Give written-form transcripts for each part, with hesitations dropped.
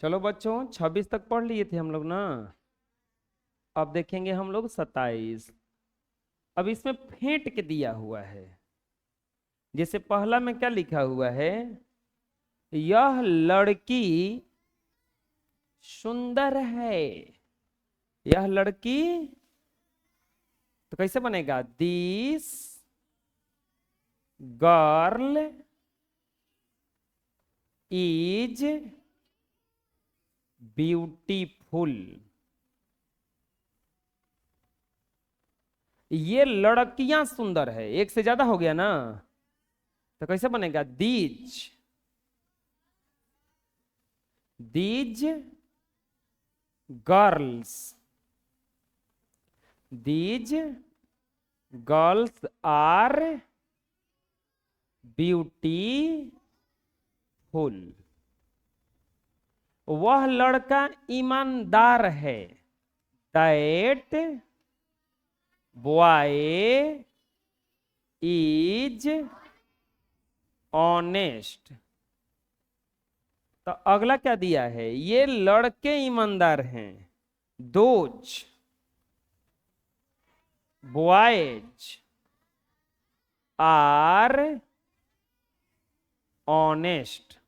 चलो बच्चों 26 तक पढ़ लिए थे हम लोग ना। अब देखेंगे हम लोग 27। अब इसमें फेंट के दिया हुआ है। जैसे पहला में क्या लिखा हुआ है, यह लड़की सुंदर है। यह लड़की, तो कैसे बनेगा, दिस गर्ल इज ब्यूटीफुल। ये लड़कियां सुंदर है, एक से ज्यादा हो गया ना, तो कैसे बनेगा, these girls, these girls are beautiful. वह लड़का ईमानदार है। That boy is honest. तो अगला क्या दिया है, ये लड़के ईमानदार हैं। Those boys are honest.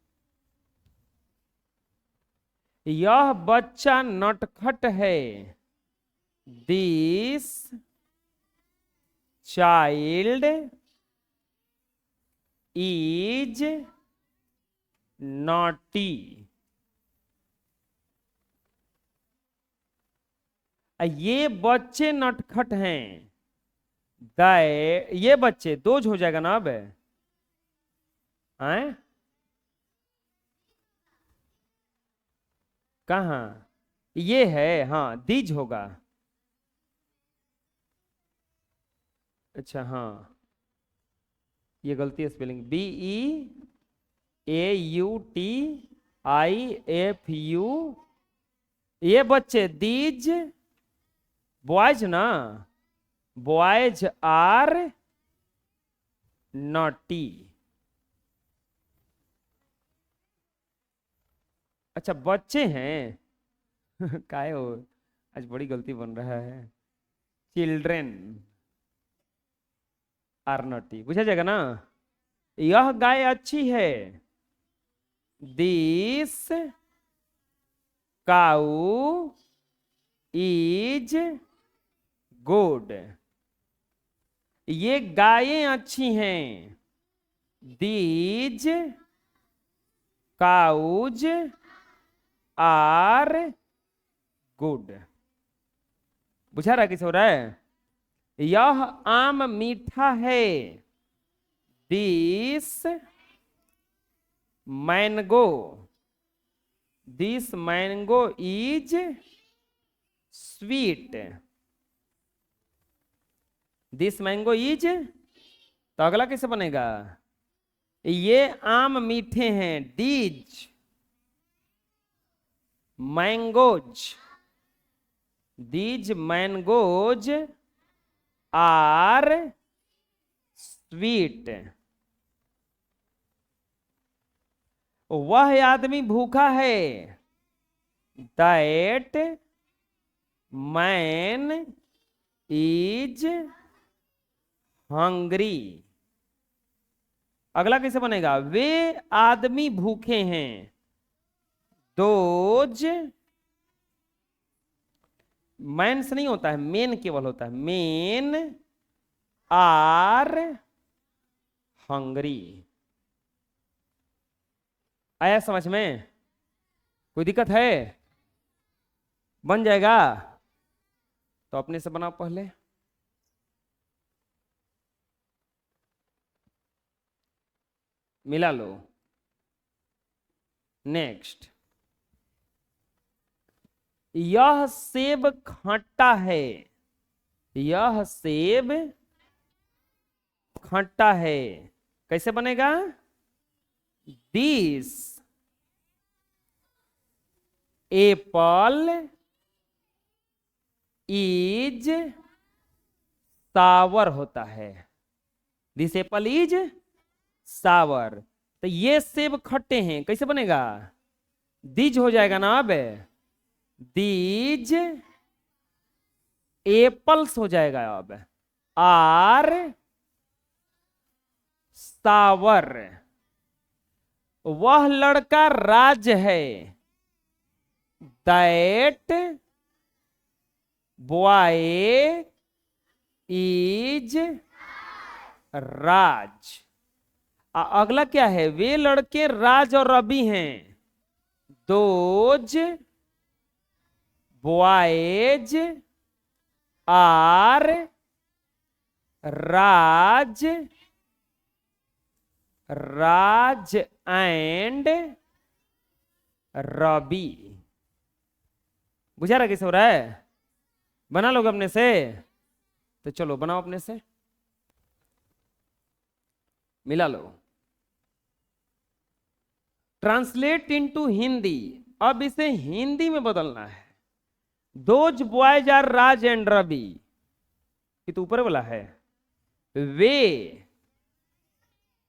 यह बच्चा नटखट है। This child is naughty. ये बच्चे नटखट हैं। ये बच्चे दोज हो जाएगा ना अब, हैं कहाँ, ये है, हाँ दीज होगा। अच्छा हाँ, ये गलती है स्पेलिंग, BEAUTIFU। ये बच्चे दीज बॉयज ना, बॉयज आर नॉटी। अच्छा बच्चे हैं काहे हो, आज बड़ी गलती बन रहा है। चिल्ड्रेन आर नॉटी, बुझा जाएगा ना। यह गाय अच्छी है। This cow is good. ये गायें अच्छी हैं। These cows are good. बुझा रहा है, किस हो रहा है। यह आम मीठा है। This mango, this mango is sweet. This mango is, तो अगला कैसे बनेगा, ये आम मीठे हैं। These mangoes, these mangoes are sweet. वह आदमी भूखा है। That man is hungry. अगला कैसे बनेगा, वे आदमी भूखे हैं। दोज, मैन से नहीं होता है, मेन केवल होता है। Men are hungry. आया समझ में, कोई दिक्कत है, बन जाएगा तो अपने से बनाओ पहले। मिला लो। नेक्स्ट, यह सेब खट्टा है। यह सेब खट्टा है, कैसे बनेगा, दिस एप्पल इज सावर होता है। दिस एप्पल इज सावर। तो ये सेब खट्टे हैं, कैसे बनेगा, दीज हो जाएगा ना अब, दीज एप्पल्स हो जाएगा अब, आर सावर, वह लड़का राज है, दैट बॉय इज राज। अगला क्या है, वे लड़के राज और रवि हैं, those boys are Raj, Raj and Ravi. बुझा रहा कैसे हो रहा है? बना लोगे अपने से? तो चलो बनाओ अपने से, मिला लो। ट्रांसलेट इनटू हिंदी, अब इसे हिंदी में बदलना है। Those boys are Raj and Ravi, ये तो ऊपर वाला है। वे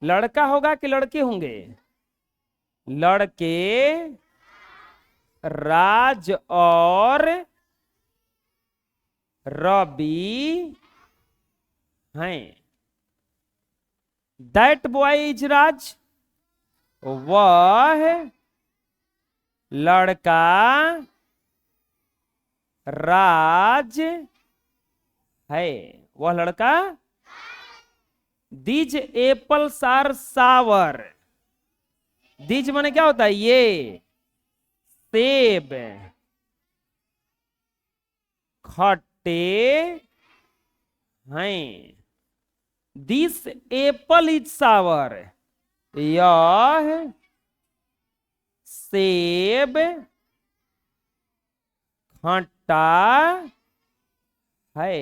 लड़का होगा कि लड़के होंगे? लड़के राज और रवि हैं। दैट बॉय इज राज, वह लड़का राज है, वह लड़का। These apples are sour, these माने क्या होता है? ये सेब खट्टे हैं। दिस एप्पल इज सावर, यह सेब खट्टा है।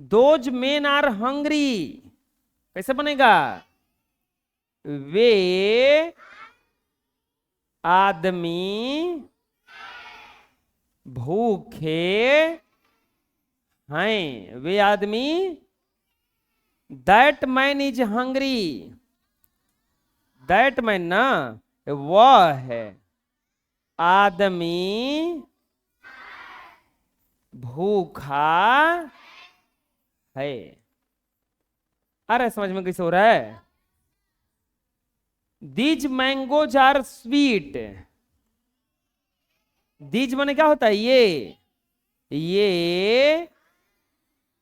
दोज मेन आर हंग्री, कैसे बनेगा? वे आदमी भूखे हैं, वे आदमी। That man is hungry, that man ना वह है आदमी भूखा है। अरे समझ में कैसे हो रहा है? These mangoes are sweet, these माने क्या होता है? ये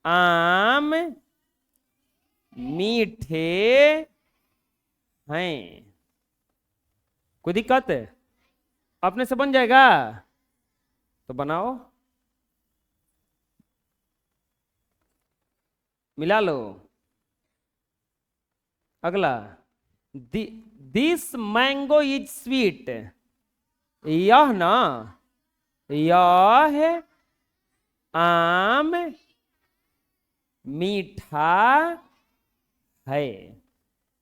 आम मीठे हैं। कोई दिक्कत है? अपने से बन जाएगा तो बनाओ, मिला लो। अगला, दिस मैंगो इज स्वीट, यह ना यह आम मीठा है।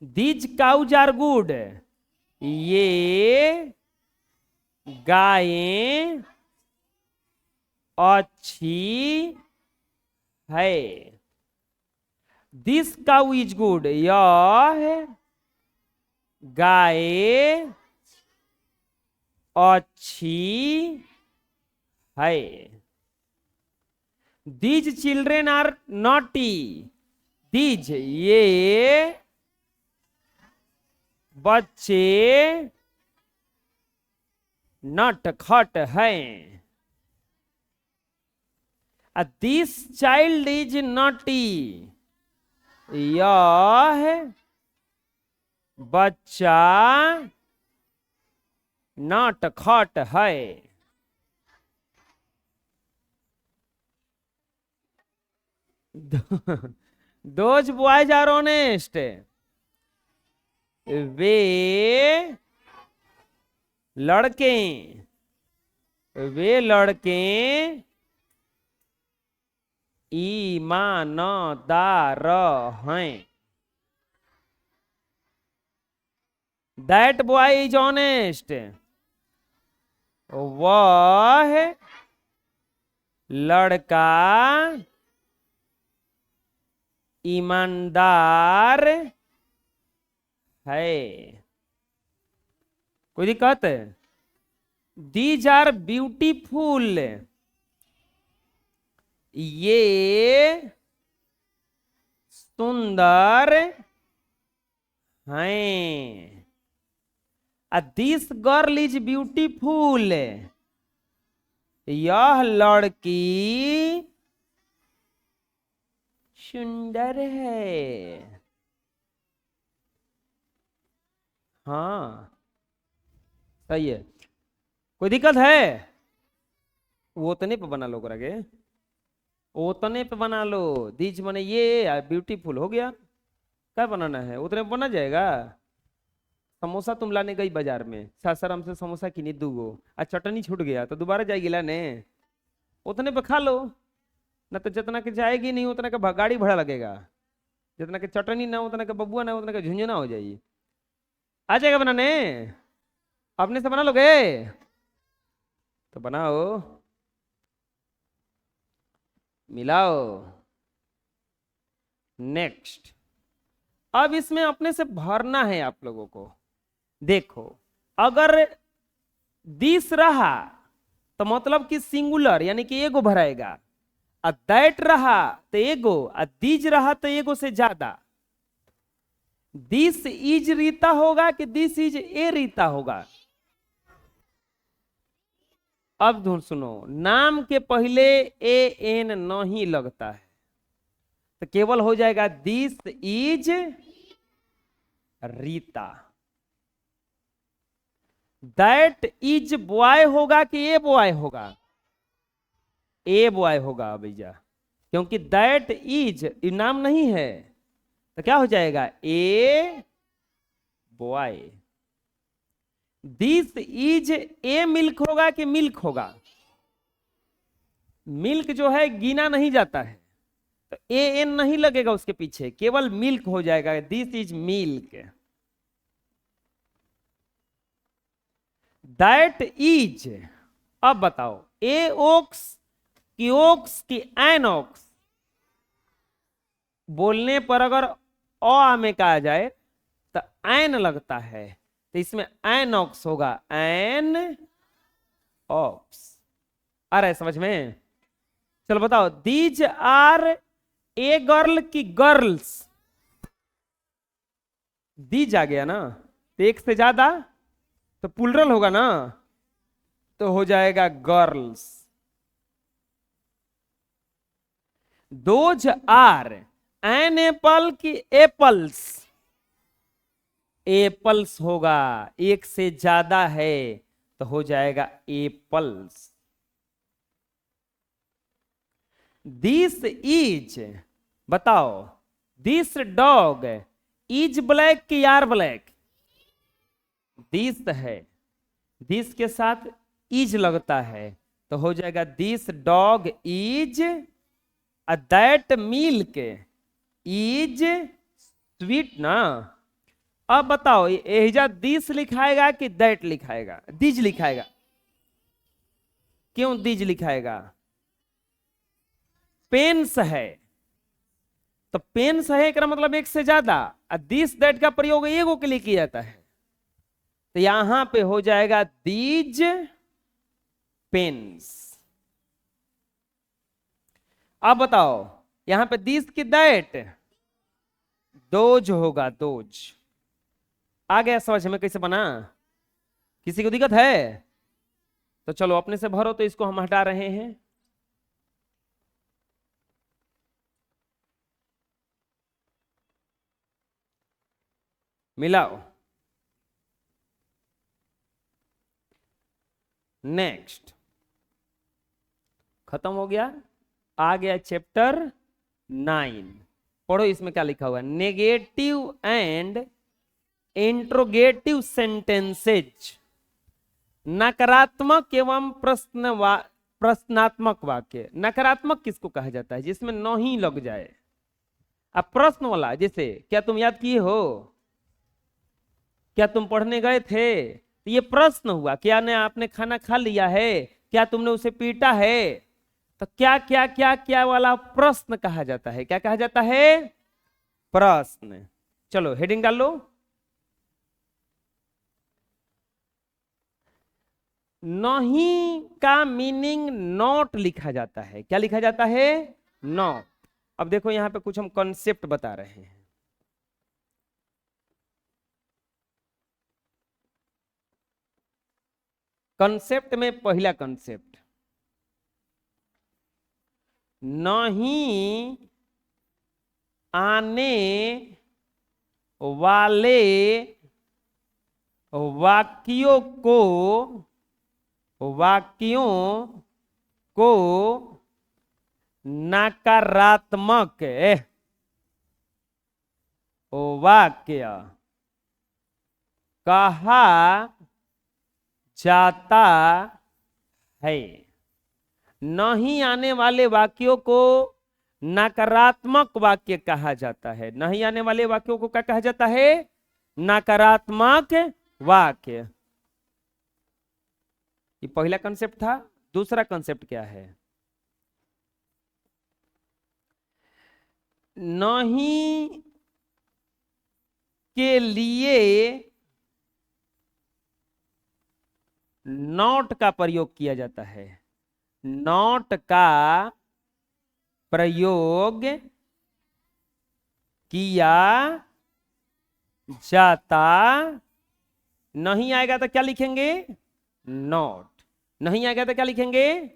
दीज काउज आर गुड, ये गायें अच्छी है। दिस काउ इज गुड, यह गाय अच्छी है। These children are naughty, these ये बच्चे नटखट हैं। दिस चाइल्ड इज नॉटी, यह बच्चा नटखट है। दोज बॉयज आर ऑनेस्ट, वे लड़के ईमानदार हैं। दैट बॉय इज ऑनेस्ट, वह लड़का ईमानदार है। कोई दिक्कत है? दीज आर ब्यूटीफुल, ये सुंदर हैं। दिस गर्ल इज ब्यूटीफुल, यह लड़की सुंदर है। हाँ सही है। कोई दिक्कत है? वो उतने पे बना लो करके, उतने पे बना लो। दीज माने ये, ब्यूटीफुल हो गया। क्या बनाना है? उतने पे बना जाएगा। समोसा तुम लाने गई बाजार में, सासाराम से समोसा किनी दूगो, चटनी छूट गया तो दोबारा जाएगी लाने? उतने पे खा लो ना, तो जितना के जाएगी नहीं उतना का गाड़ी भाड़ा लगेगा। जितना के चटनी ना उतना का बबुआ ना उतना का झुंझुना हो जाएगी। आ जाएगा बनाने? अपने से बना लोगे तो बनाओ, मिलाओ। नेक्स्ट, अब इसमें अपने से भरना है आप लोगों को। देखो, अगर दिस रहा तो मतलब कि सिंगुलर यानी कि एगो भराएगा, दैट रहा तो एगो, दीज रहा तो एगो से ज्यादा। दिस इज रीता होगा कि दिस इज ए रीता होगा? अब धुन सुनो, नाम के पहले ए एन नहीं लगता है तो केवल हो जाएगा this is Rita. That is boy होगा कि ए बॉय होगा? ए बॉय होगा भैया, क्योंकि दैट इज नाम नहीं है तो क्या हो जाएगा? A boy. This is a milk होगा कि मिल्क होगा? मिल्क जो है गिना नहीं जाता है तो ए एन नहीं लगेगा उसके पीछे, केवल मिल्क हो जाएगा। This is milk. That is, अब बताओ ए ओक्स की ओक्स की एन ओक्स? बोलने पर अगर अ में कहा जाए तो एन लगता है तो इसमें एन ऑक्स होगा, एन ऑक्स। आ रहा है समझ में? चलो बताओ, दीज आर ए गर्ल की गर्ल्स? दीज आ गया ना, तो एक से ज्यादा तो प्लुरल होगा ना, तो हो जाएगा girls. Those are an apple की एप्पल्स? एप्पल्स होगा, एक से ज्यादा है तो हो जाएगा एप्पल्स। दिस इज, बताओ, दिस डॉग इज ब्लैक की यार ब्लैक? दिस है, दिस के साथ इज लगता है तो हो जाएगा this dog is, that milk is sweet ना। अब बताओ, एहिजा दिस लिखाएगा कि दैट लिखाएगा? दिज लिखाएगा। क्यों दिज लिखाएगा? पेन्स है तो पेन्स है का मतलब एक से ज्यादा, दिस दैट का प्रयोग एगो के लिए किया जाता है तो यहां पे हो जाएगा दीज पेन्स। अब बताओ, यहां पे दिस की दैट? दोज होगा, दोज। आ गया समझ में कैसे बना? किसी को दिक्कत है तो चलो अपने से भरो, तो इसको हम हटा रहे हैं। मिलाओ। नेक्स्ट, खत्म हो गया। आ गया चैप्टर 9। पढ़ो इसमें क्या लिखा हुआ है। नेगेटिव एंड इंट्रोगेटिव सेंटेंसेज, नकारात्मक एवं प्रश्नात्मक वाक्य। नकारात्मक किसको कहा जाता है? जिसमें नहीं लग जाए। अब प्रश्न वाला, जैसे क्या तुम याद किए हो, क्या तुम पढ़ने गए थे, तो ये प्रश्न हुआ। क्या ने आपने खाना खा लिया है, क्या तुमने उसे पीटा है, तो क्या क्या क्या क्या वाला प्रश्न कहा जाता है। क्या कहा जाता है? प्रश्न। चलो हेडिंग डाल लो। नहीं का मीनिंग नॉट लिखा जाता है। क्या लिखा जाता है? नॉट। अब देखो यहां पे कुछ हम कॉन्सेप्ट बता रहे हैं। कॉन्सेप्ट में पहला कॉन्सेप्ट, नहीं आने वाले वाक्यों को नकारात्मक वाक्य कहा जाता है। नहीं आने वाले वाक्यों को नकारात्मक वाक्य कहा जाता है। नहीं आने वाले वाक्यों को क्या कहा जाता है? नकारात्मक वाक्य। ये पहला कंसेप्ट था। दूसरा कंसेप्ट क्या है? नहीं के लिए नॉट का प्रयोग किया जाता है। नॉट का प्रयोग किया जाता। नहीं आएगा तो क्या लिखेंगे? नॉट। नहीं आएगा तो क्या लिखेंगे?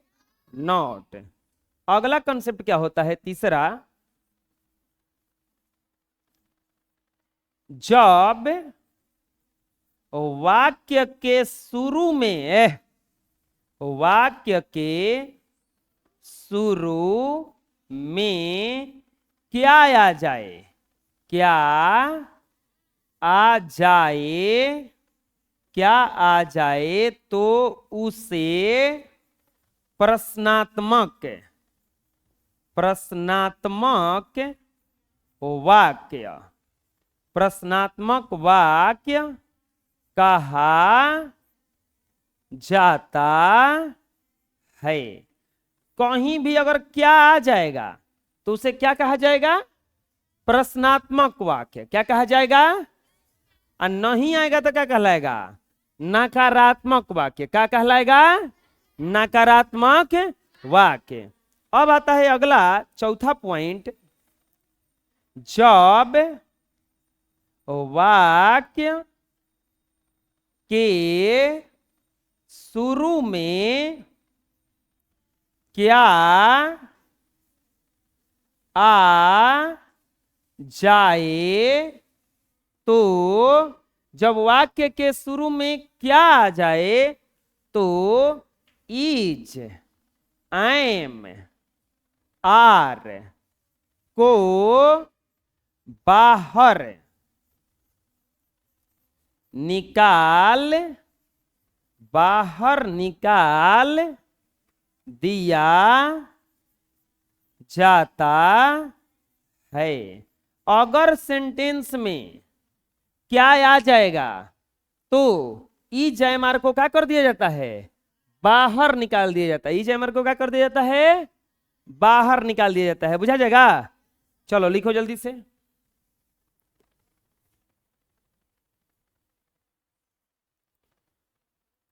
नॉट। अगला कंसेप्ट क्या होता है? तीसरा, जब वाक्य के शुरू में क्या आ जाए? क्या आ जाए तो उसे प्रश्नात्मक वाक्य कहा जाता है। कहीं भी अगर क्या आ जाएगा तो उसे क्या कहा जाएगा? प्रश्नात्मक वाक्य। क्या कहा जाएगा? और नहीं आएगा तो क्या कहलाएगा? नकारात्मक वाक्य। क्या कहलाएगा? नकारात्मक वाक्य। अब आता है अगला चौथा पॉइंट, जब वाक्य के शुरू में क्या आ जाए तो, जब वाक्य के शुरू में क्या आ जाए तो इज, एम, आर को बाहर निकाल दिया जाता है। अगर सेंटेंस में क्या आ जाएगा तो ई जयमार को क्या कर दिया जाता है? बाहर निकाल दिया जाता है। ई जयमार को क्या कर दिया जाता है? बाहर निकाल दिया जाता है। बुझा जाएगा? चलो लिखो जल्दी से।